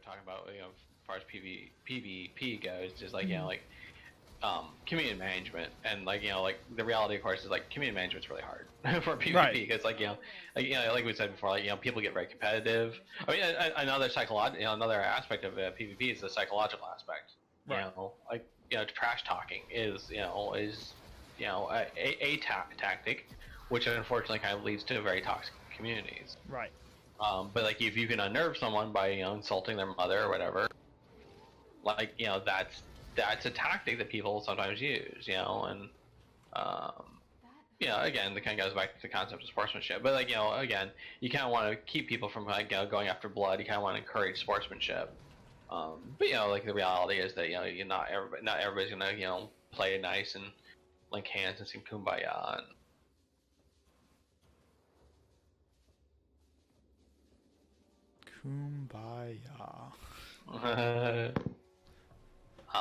talking about, as far as PvP goes, just like like community management, and like the reality, of course, is like community management's really hard for PvP because like like we said before, like people get very competitive. I mean, another another aspect of PvP is the psychological aspect. Like trash talking is a tactic, which unfortunately kind of leads to very toxic communities. Right. But like if you can unnerve someone by insulting their mother or whatever, like that's a tactic that people sometimes use, and again, it kind of goes back to the concept of sportsmanship. But like again, you kind of want to keep people from like going after blood. You kind of want to encourage sportsmanship. But like the reality is that not everybody's gonna play nice and link hands and sing kumbaya. Kumbaya.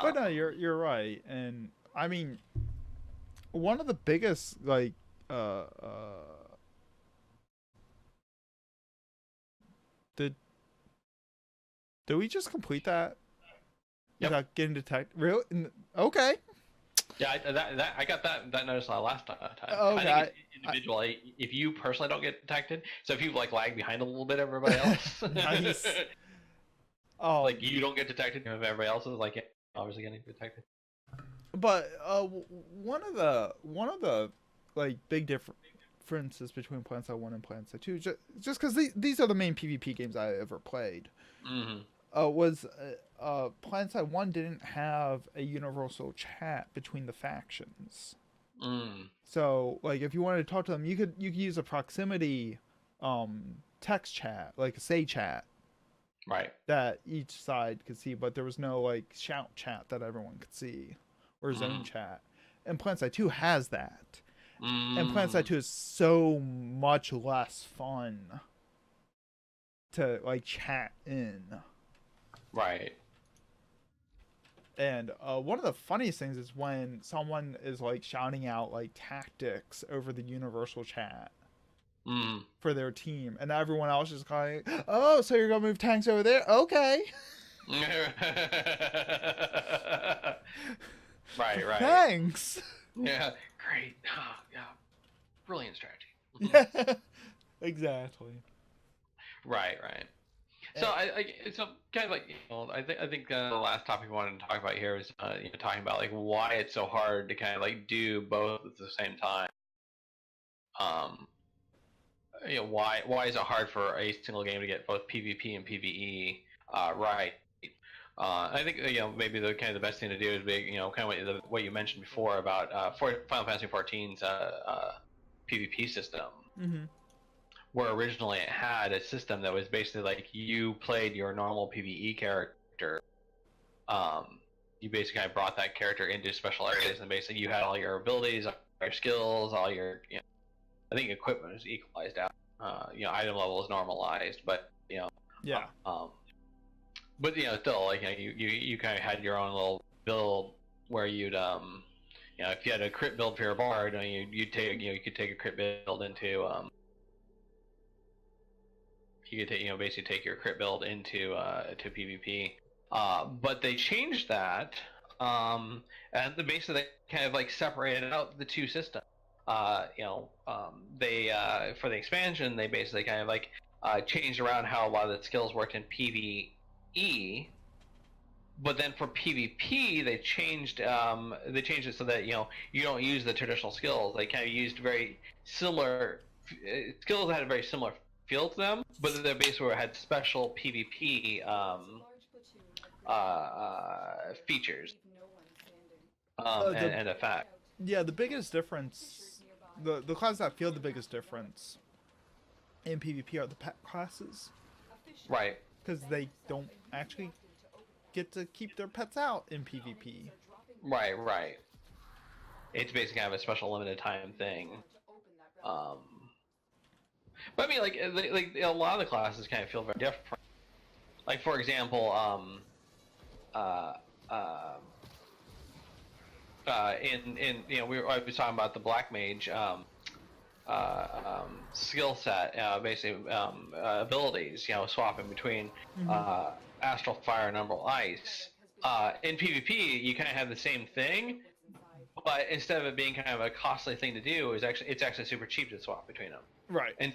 But no, you're right, and I mean, one of the biggest like did we just complete that without getting detected? Really? Okay. Yeah, I got that notice last time. Okay. I think individually, if you personally don't get detected, so if you like lag behind a little bit everybody else, nice. Oh, like you don't get detected if everybody else is like obviously getting detected. But one of the like big differences between PlanetSide 1 and PlanetSide 2, just because these are the main PvP games I ever played, was PlanetSide 1 didn't have a universal chat between the factions. So like if you wanted to talk to them, you could use a proximity text chat, like a say chat. Right. That each side could see, but there was no like shout chat that everyone could see, or zone chat. And PlanetSide 2 has that. And PlanetSide 2 is so much less fun to like chat in. Right. And one of the funniest things is when someone is like shouting out like tactics over the universal chat. For their team, and everyone else is going, oh, so you're gonna move tanks over there? Okay. Right. Thanks. Yeah, great. Oh, yeah, brilliant strategy. Yeah, exactly. Right. So so kind of like I think the last topic we wanted to talk about here is talking about like why it's so hard to kind of like do both at the same time. Why is it hard for a single game to get both PvP and PvE right? I think maybe the kind of the best thing to do is kind of what you mentioned before about Final Fantasy XIV's PvP system, where originally it had a system that was basically like you played your normal PvE character. You basically kind of brought that character into special areas, and basically you had all your abilities, all your skills, all your I think equipment is equalized out. Item level is normalized, but yeah. But still, like you kind of had your own little build where you'd if you had a crit build for your bard, you could take a crit build into you could take basically take your crit build into to PvP. But they changed that, and basically they kind of like separated out the two systems. They for the expansion they basically kind of like changed around how a lot of the skills worked in PvE, but then for PvP they changed it so that you don't use the traditional skills. They kind of used very similar skills that had a very similar feel to them, but they basically had special PvP features and effects. Yeah, the biggest difference. The classes that feel the biggest difference in PvP are the pet classes. Right. Because they don't actually get to keep their pets out in PvP. Right. It's basically kind of a special limited time thing. But I mean, like a lot of the classes kind of feel very different. Like for example, I was talking about the Black Mage. skill set, basically abilities, swapping between Astral Fire and Umbral Ice. In PvP, you kind of have the same thing, but instead of it being kind of a costly thing to do, it's actually super cheap to swap between them. Right. And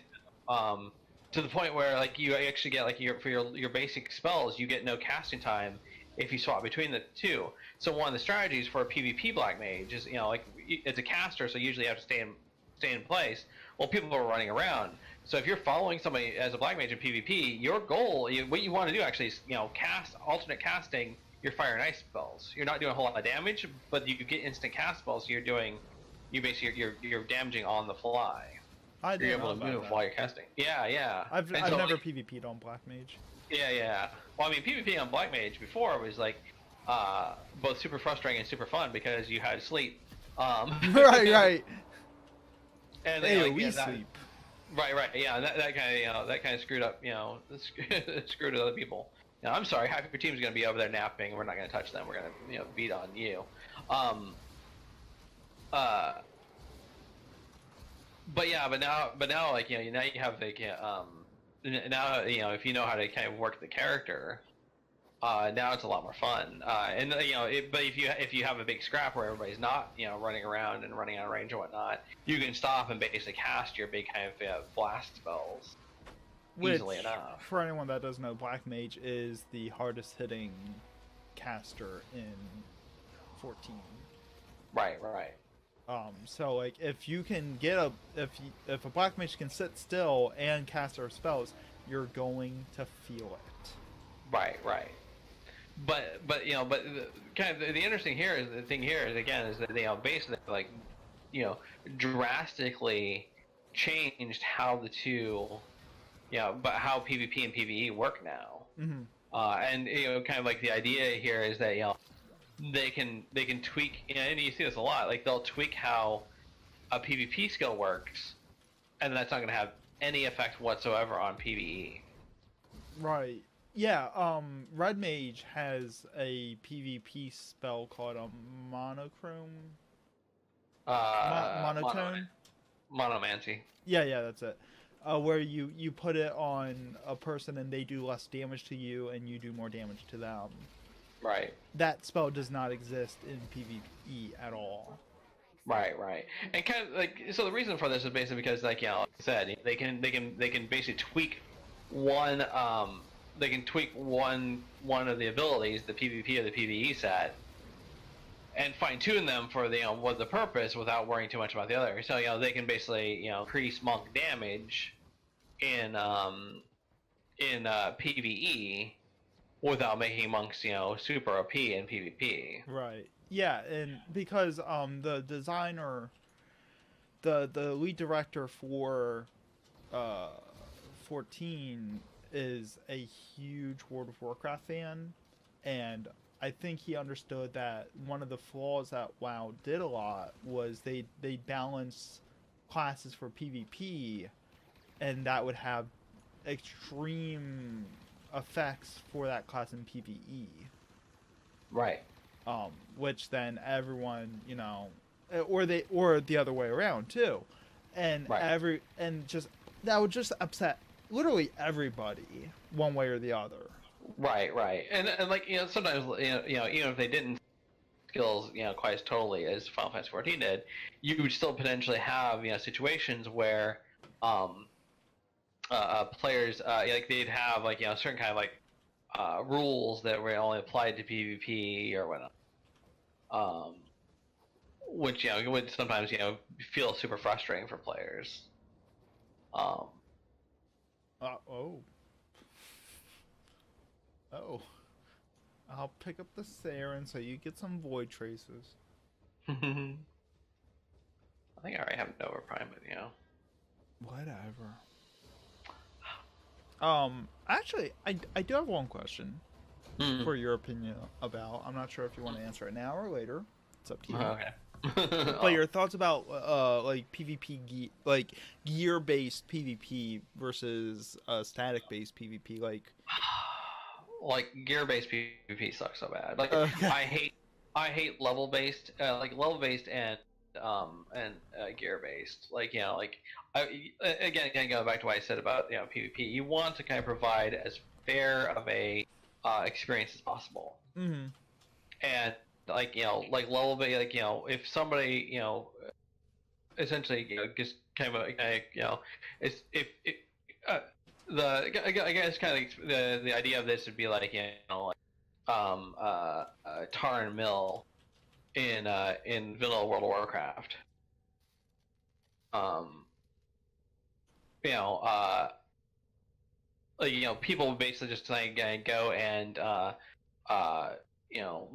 to the point where like you actually get like your basic spells, you get no casting time if you swap between the two. So one of the strategies for a PvP Black Mage is like it's a caster, so usually you have to stay in place. Well, people are running around. So if you're following somebody as a Black Mage in PvP, your goal, what you want to do actually is alternate casting your fire and ice spells. You're not doing a whole lot of damage, but you get instant cast spells. So you're damaging on the fly. You're able to move while you're casting. Yeah. I've never PvP'd on Black Mage. Yeah. Well, I mean, PvP on Black Mage before was like both super frustrating and super fun because you had sleep. Right. And AoE sleep. Right. Yeah, that kind of screwed up. Screwed other people. I'm sorry. Half your team's going to be over there napping. We're not going to touch them. We're going to beat on you. But now like now you have like now if you know how to kind of work the character, now it's a lot more fun. And but if you have a big scrap where everybody's not running around and running out of range and whatnot, you can stop and basically cast your big kind of blast spells easily enough. For anyone that doesn't know, Black Mage is the hardest hitting caster in 14. Right. So like if you can get if a Black Mage can sit still and cast their spells, you're going to feel it. Right. But the interesting here is that basically like drastically changed how the two but how PvP and PvE work now. And kind of like the idea here is that they can tweak, and you see this a lot, like they'll tweak how a PvP skill works, and that's not going to have any effect whatsoever on PvE. Right. Yeah, Red Mage has a PvP spell called a monochrome. Monotone? Monomancy. Yeah, that's it. Where you put it on a person and they do less damage to you and you do more damage to them. Right. That spell does not exist in PvE at all. Right. And kind of like, so the reason for this is basically because like I said, they can basically tweak one of the abilities, the PvP or the PvE set, and fine tune them for the purpose without worrying too much about the other. So they can basically increase monk damage in PvE without making monks super OP in PvP. Right. Yeah, and because the designer, the lead director for 14 is a huge World of Warcraft fan, and I think he understood that one of the flaws that WoW did a lot was they balance classes for PvP, and that would have extreme effects for that class in PvE. Right. Which then everyone, or the other way around too, and right. that would just upset literally everybody one way or the other. Right. And like sometimes even if they didn't skills quite as totally as Final Fantasy 14 did, you would still potentially have situations where players like they'd have like certain kind of like rules that were only applied to PvP or whatnot, which would sometimes feel super frustrating for players. I'll pick up the Saren so you get some void traces. I think I already have Nova Prime, but whatever. Actually, I do have one question for your opinion about. I'm not sure if you want to answer it now or later. It's up to you. Okay. But your thoughts about like PvP gear-based PvP versus static-based PvP, like gear-based PvP sucks so bad. Like okay. I hate level-based, and and gear based. Like like again, going back to what I said about PvP, you want to kind of provide as fair of a experience as possible. Mm-hmm. And like like level base, like if somebody essentially just kind of it's if I guess kind of the idea of this would be like like tar and mill in vanilla World of Warcraft. You know, like, people would basically just like go and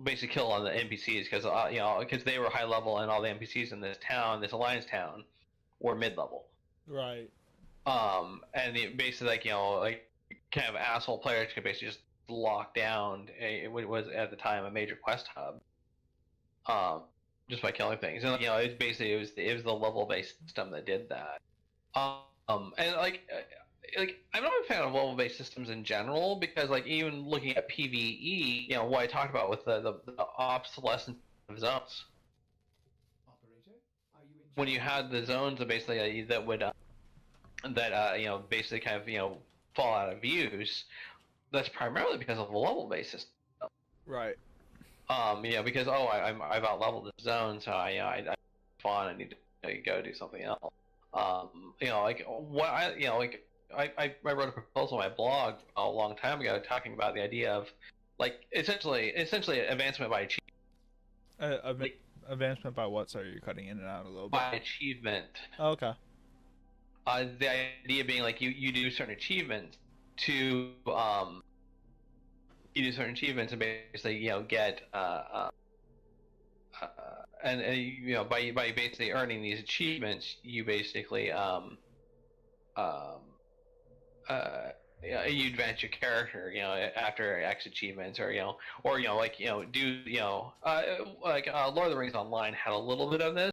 basically kill all the NPCs because because they were high level and all the NPCs in this town, this alliance town, were mid level. Right. And basically like like kind of asshole players could basically just lock down what was at the time a major quest hub. Just by killing things, and it was the level based system that did that. And like I'm not a fan of level based systems in general because like even looking at PVE, what I talked about with the obsolescence of zones. When you had the zones that basically that would basically kind of fall out of use, that's primarily because of a level based system. Right. Because I've out leveled the zone, so I fun. I need to go do something else. Like what I wrote a proposal on my blog a long time ago talking about the idea of like essentially advancement by achievement. Advancement by what? Sorry, you're cutting in and out a little bit. By achievement. Oh, okay. The idea being like you do certain achievements to you do certain achievements and basically get and by basically earning these achievements you basically you advance your character after X achievements or like do like Lord of the Rings Online had a little bit of this.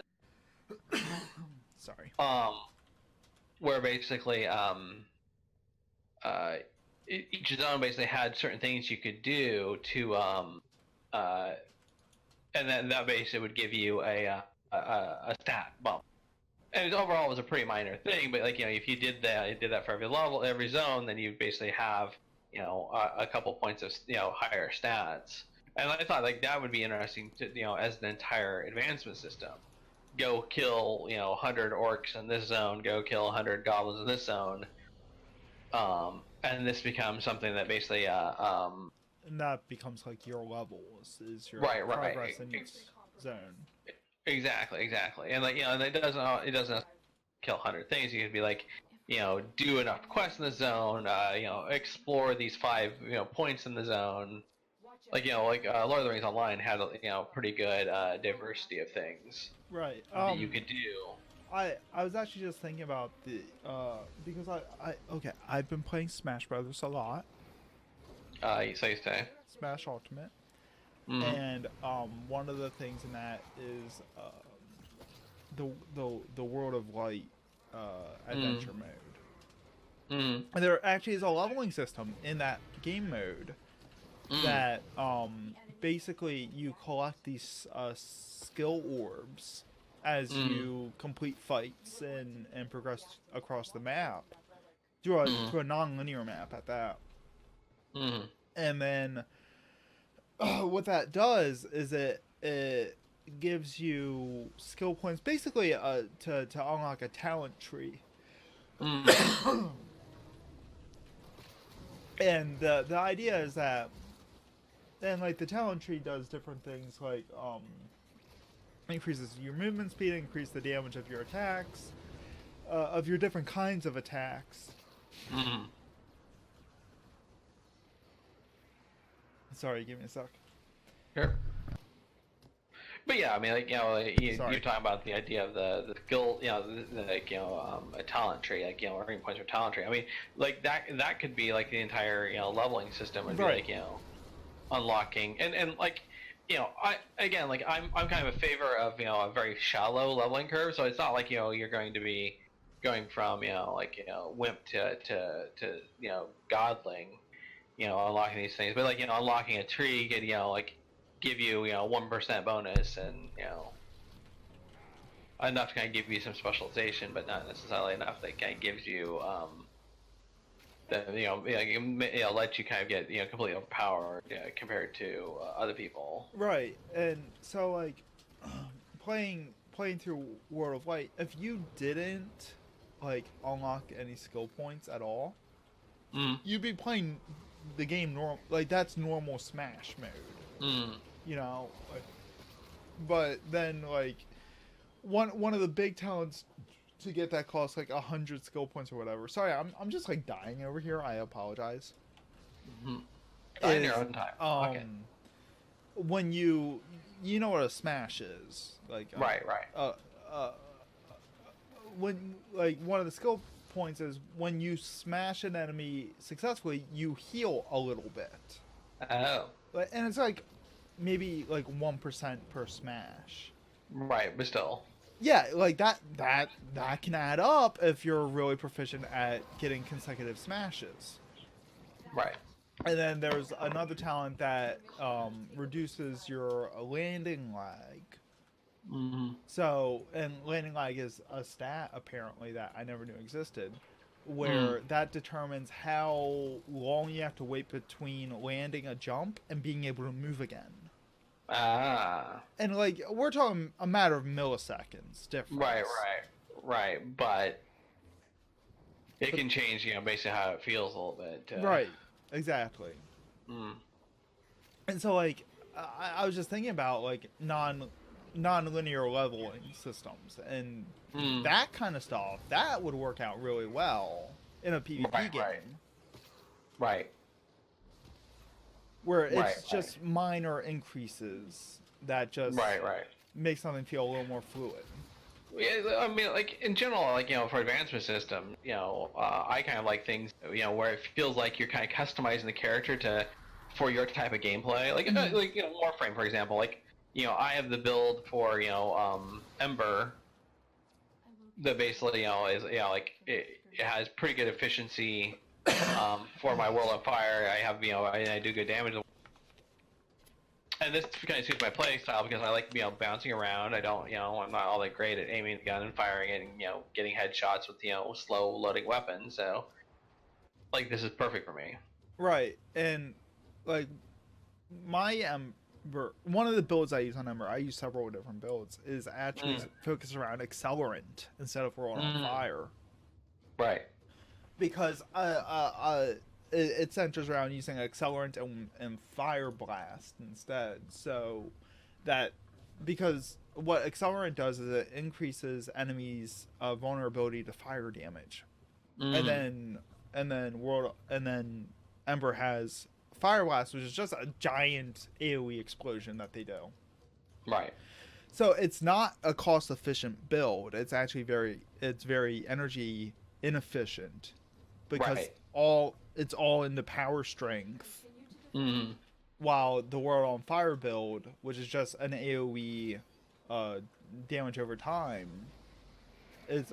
Sorry. Where basically each zone basically had certain things you could do to and then that basically would give you a stat bump. And overall it was a pretty minor thing, but like if you did that for every level, every zone, then you basically have a couple points of higher stats. And I thought like that would be interesting to as an entire advancement system. Go kill 100 orcs in this zone, go kill 100 goblins in this zone. And this becomes something that basically and that becomes like your levels is your right progress in each zone. Exactly, and like and it doesn't kill 100 things. You could be like do enough quests in the zone, explore these 5 points in the zone. Like Lord of the Rings Online had pretty good diversity of things. Right. That you could do. I was actually just thinking about the because I've been playing Smash Brothers a lot. You say. Smash Ultimate. Mm-hmm. And one of the things in that is the World of Light adventure mode. Mm-hmm. And there actually is a leveling system in that game mode that basically you collect these skill orbs as you complete fights and progress across the map through a non-linear map at that. And then what that does is it gives you skill points basically to unlock a talent tree. And the idea is that then like the talent tree does different things like increases your movement speed, increase the damage of your attacks, of your different kinds of attacks. Sorry, give me a sec. Sure. But yeah, I mean, like you're talking about the idea of the skill, a talent tree, like earning points for talent tree. I mean, like that could be like the entire leveling system would be like unlocking and like I'm kind of a favor of a very shallow leveling curve, so it's not like you're going to be going from wimp to godling, unlocking these things, but like unlocking a tree could give you 1% bonus and enough to kind of give you some specialization, but not necessarily enough that kind of gives you that let you kind of get completely overpowered compared to other people. Right, and so like playing through World of Light, if you didn't like unlock any skill points at all, you'd be playing the game normal. Like that's normal Smash mode, you know. But then like one of the big talents to get that costs like 100 skill points or whatever. Sorry, I'm just like dying over here. I apologize. In your own time. Okay. When you know what a smash is, like right. When like one of the skill points is when you smash an enemy successfully, you heal a little bit. Oh. And it's like maybe like 1% per smash. Right, but still. Yeah, like that can add up if you're really proficient at getting consecutive smashes. Right. And then there's another talent that reduces your landing lag. So, and landing lag is a stat apparently that I never knew existed, where that determines how long you have to wait between landing a jump and being able to move again. And like we're talking a matter of milliseconds difference. Right. But it can change, basically how it feels a little bit. Right. Exactly. And so like I was just thinking about like non-linear leveling systems and that kind of stuff that would work out really well in a PvP game. Right. Where it's just minor increases that just make something feel a little more fluid. Yeah, I mean, like in general, like for advancement system, I kind of like things, where it feels like you're kind of customizing the character for your type of gameplay. Like, Warframe, for example. Like, I have the build for Ember that basically is like it has pretty good efficiency. For my World of Fire, I have I do good damage, and this kind of suits my play style because I like bouncing around. I don't I'm not all that great at aiming the gun and firing it and getting headshots with slow loading weapons. So like this is perfect for me. Right, and like my Ember, one of the builds I use on Ember, I use several different builds, is actually focused around Accelerant instead of World on Fire. Right. Because it centers around using Accelerant and Fire Blast instead. So that because what Accelerant does is it increases enemies' vulnerability to fire damage, and then Ember has Fire Blast, which is just a giant AOE explosion that they do. Right. So it's not a cost efficient build. It's actually very energy inefficient. Because it's all in the power strength, while the World on Fire build, which is just an AOE damage over time, is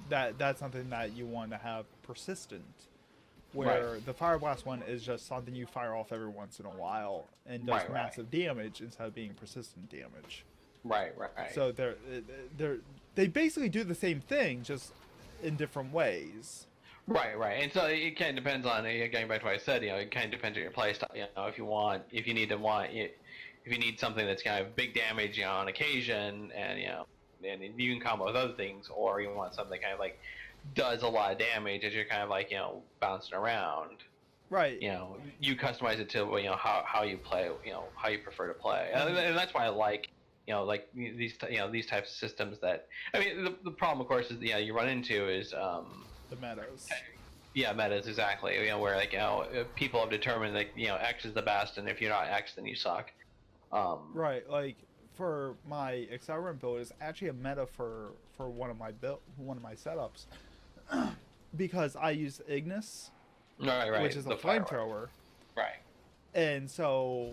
that's something that you want to have persistent. Where the Fire Blast one is just something you fire off every once in a while and does massive damage instead of being persistent damage. Right. So they basically do the same thing, just in different ways. Right. And so it kind of depends on, going back to what I said, it kind of depends on your playstyle. If you need something that's kind of big damage, on occasion, and and you can combo with other things, or you want something that kind of like does a lot of damage as you're kind of like bouncing around. Right. You customize it to how you play, how you prefer to play, and that's why I like. Like these types of systems that the problem of course is you run into is the metas. Yeah, metas exactly. Where like people have determined that X is the best, and if you're not X, then you suck. Right. Like for my Accelerant build is actually a meta for one of my setups because I use Ignis, which is a flamethrower. Right. And so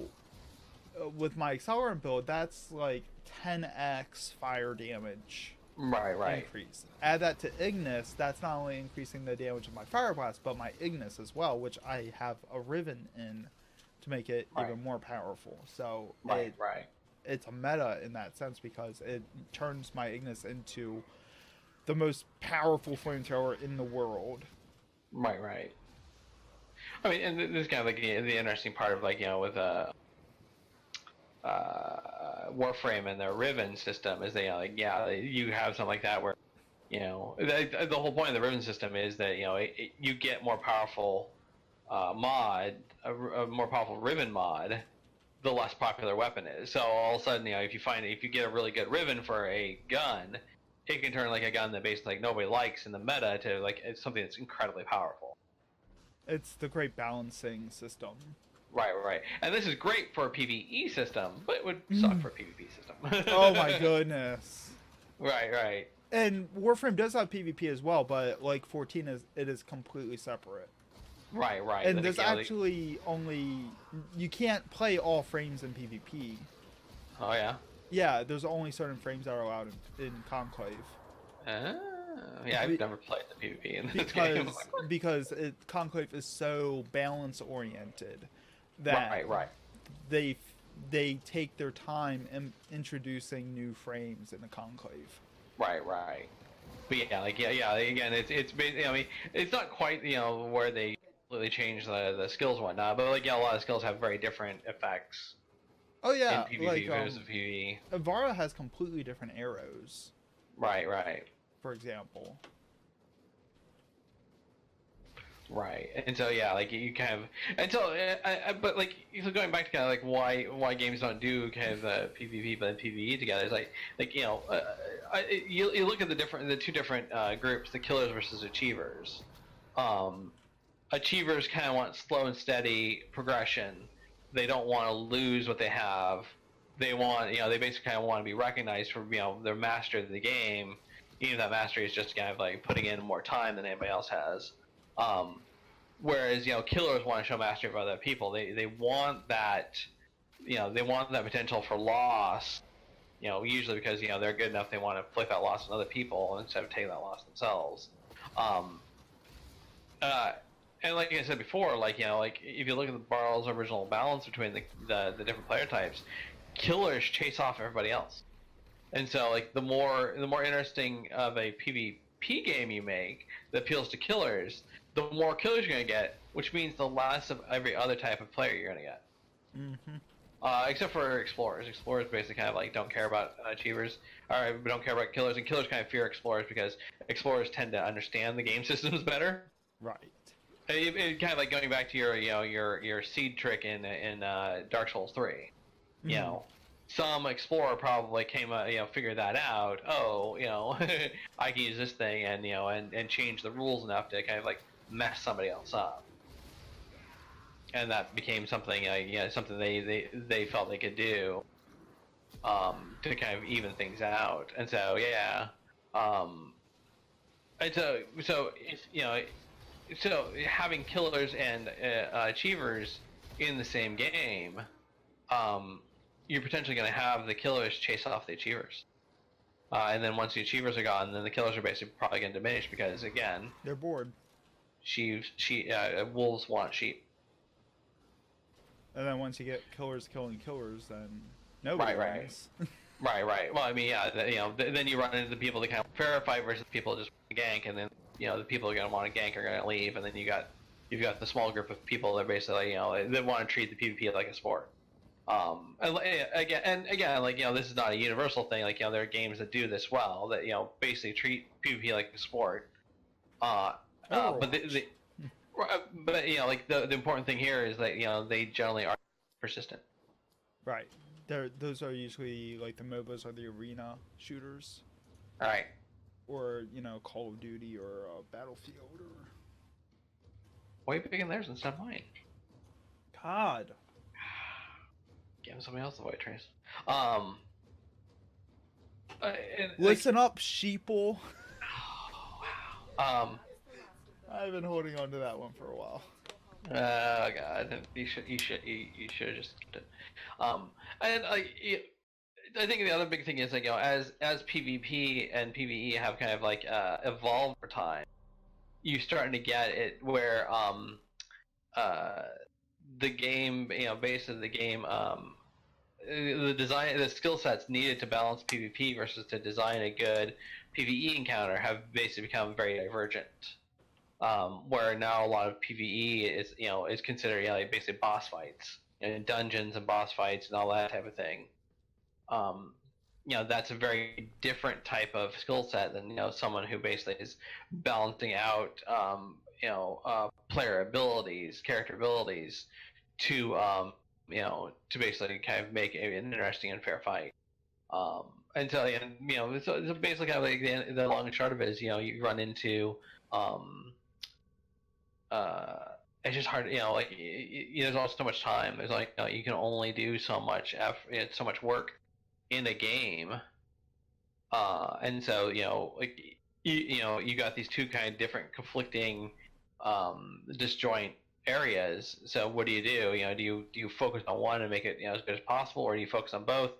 with my Accelerant build, that's like 10x fire damage increase. Add that to Ignis, that's not only increasing the damage of my Fire Blast, but my Ignis as well, which I have a Riven in to make it even more powerful. So it's a meta in that sense because it turns my Ignis into the most powerful flamethrower in the world. Right. I mean, and this is kind of like the interesting part of like with Warframe and their Riven system is that you have something like that where the whole point of the Riven system is that you get more powerful mod, a more powerful Riven mod, the less popular weapon is. So all of a sudden, if you get a really good Riven for a gun, it can turn like a gun that basically like nobody likes in the meta to like it's something that's incredibly powerful. It's the great balancing system. Right. And this is great for a PVE system, but it would suck for a PvP system. Oh my goodness. Right. And Warframe does have PvP as well, but like 14 is completely separate. Right. And there's actually only you can't play all frames in PvP. Oh yeah. Yeah, there's only certain frames that are allowed in Conclave. Yeah, I've never played the PvP in this game. Because Conclave is so balance oriented that right. They take their time in introducing new frames in the Conclave. Right. But again, it's basically, I mean, it's not quite where they really change the skills and whatnot, but a lot of skills have very different effects. Oh yeah, in PvP versus PvE. Avara has completely different arrows. Right. For example. Right, and so you kind of, and so but like going back to kind of like why games don't do kind of PvP but then PvE together is you look at the two different groups, the killers versus achievers. Achievers kind of want slow and steady progression. They don't want to lose what they have. They want they basically kind of want to be recognized for their mastery of the game, even if that mastery is just kind of like putting in more time than anybody else has. Whereas killers want to show mastery of other people. They want that they want that potential for loss. Usually because they're good enough, they want to inflict that loss on other people instead of taking that loss themselves. And like I said before, if you look at the Barl's original balance between the different player types, killers chase off everybody else. And so the more interesting of a PvP game you make that appeals to killers, the more killers you're going to get, which means the less of every other type of player you're going to get. Mm-hmm. Except for explorers. Explorers basically kind of don't care about achievers, or don't care about killers, and killers kind of fear explorers because explorers tend to understand the game systems better. Right. It kind of going back to your seed trick in Dark Souls 3. Mm-hmm. Some explorer probably figured that out. I can use this thing and change the rules enough to kind of mess somebody else up, and that became something something they felt they could do to kind of even things out. And so and so if so having killers and achievers in the same game, you're potentially going to have the killers chase off the achievers. And then once the achievers are gone, then the killers are basically probably going to diminish because, again, they're bored. Wolves want sheep. And then once you get killers killing killers, then nobody wins. Right. Well, I mean, then you run into the people that kind of fair fight versus people just gank, and then the people who are going to want to gank are going to leave, and then you've got the small group of people that basically they want to treat the PvP like a sport. And again, this is not a universal thing. There are games that do this well, that basically treat PvP like a sport. But the important thing here is that they generally are persistent. Right. Those are usually the MOBAs or the arena shooters. Right. Or Call of Duty or Battlefield or. Why are you picking theirs instead of mine? God. Give somebody else the white trace. Listen up, sheeple. Oh, wow. I've been holding on to that one for a while. Oh God, you should have just skipped it. And I think the other big thing is as PvP and PvE have kind of evolved over time, you're starting to get it where the game, basically the game the skill sets needed to balance PvP versus to design a good PvE encounter have basically become very divergent. Where now a lot of PvE is considered like basically boss fights, dungeons and boss fights and all that type of thing. That's a very different type of skill set than someone who basically is balancing out player abilities, character abilities to to basically kind of make an interesting and fair fight. And so so basically kind of like the long and short of it is you run into it's just hard, like there's also so much time. There's like you can only do so much effort, so much work in a game, and so like you got these two kind of different conflicting disjoint areas. So what do? Do you focus on one and make it as good as possible, or do you focus on both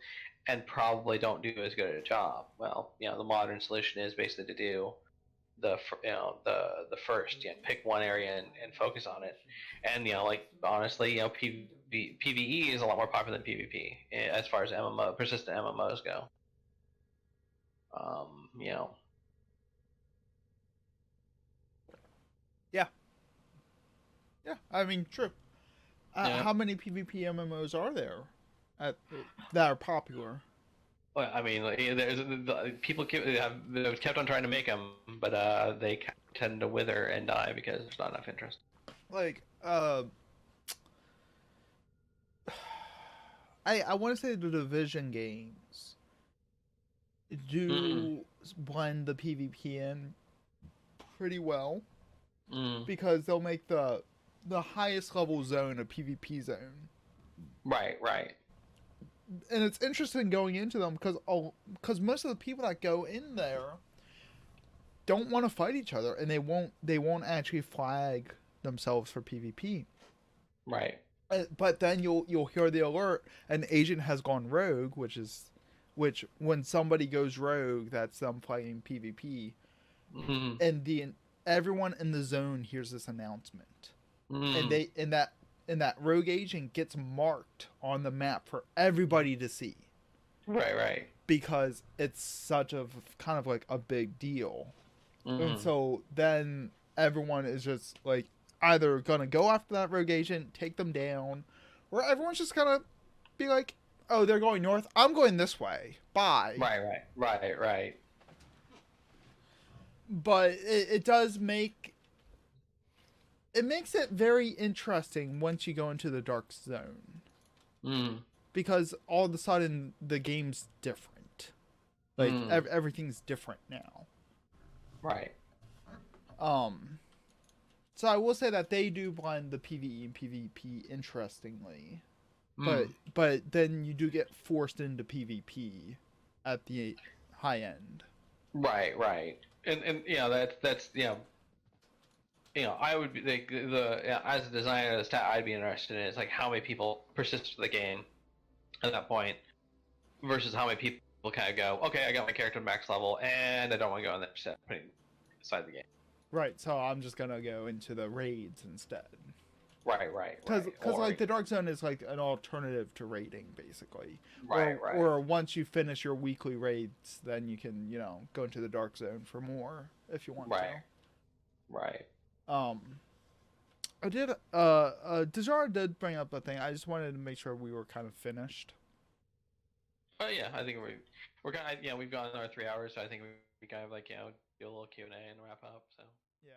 and probably don't do as good a job? Well, the modern solution is basically to do the first, pick one area and focus on it. And like honestly, PVE is a lot more popular than PvP as far as persistent MMOs go. Yeah. Yeah, I mean, true. Yeah. How many PvP MMOs are there that are popular? Well, I mean, there's people have kept on trying to make them, but they tend to wither and die because there's not enough interest. Like, I want to say the Division games do blend the PvP in pretty well because they'll make the highest level zone a PvP zone. Right. And it's interesting going into them because most of the people that go in there don't want to fight each other, and they won't actually flag themselves for PvP. Right. But then you'll hear the alert: an agent has gone rogue, which when somebody goes rogue, that's them playing PvP, and everyone in the zone hears this announcement, and that rogue agent gets marked on the map for everybody to see. Right. Because it's such a kind of like a big deal. And so then everyone is just like either gonna go after that rogue agent, take them down, or everyone's just gonna be like, oh, they're going north, I'm going this way, bye. Right. But it does make it makes it very interesting once you go into the dark zone. Because all of a sudden the game's different. Like everything's different now. Right. So I will say that they do blend the PvE and PvP interestingly. But then you do get forced into PvP at the high end. Right. And that's I would be as a designer of the stat I'd be interested in is like how many people persist for the game at that point versus how many people kind of go, okay, I got my character max level and I don't want to go in there putting aside the game. Right, so I'm just gonna go into the raids instead. Right. Because like the dark zone is like an alternative to raiding, basically. Right. Or once you finish your weekly raids, then you can go into the dark zone for more if you want to. Right. I did. Dejara did bring up a thing. I just wanted to make sure we were kind of finished. Oh yeah, I think we're kind of we've gone our 3 hours, so I think we kind of do a little Q&A and wrap up. So yeah.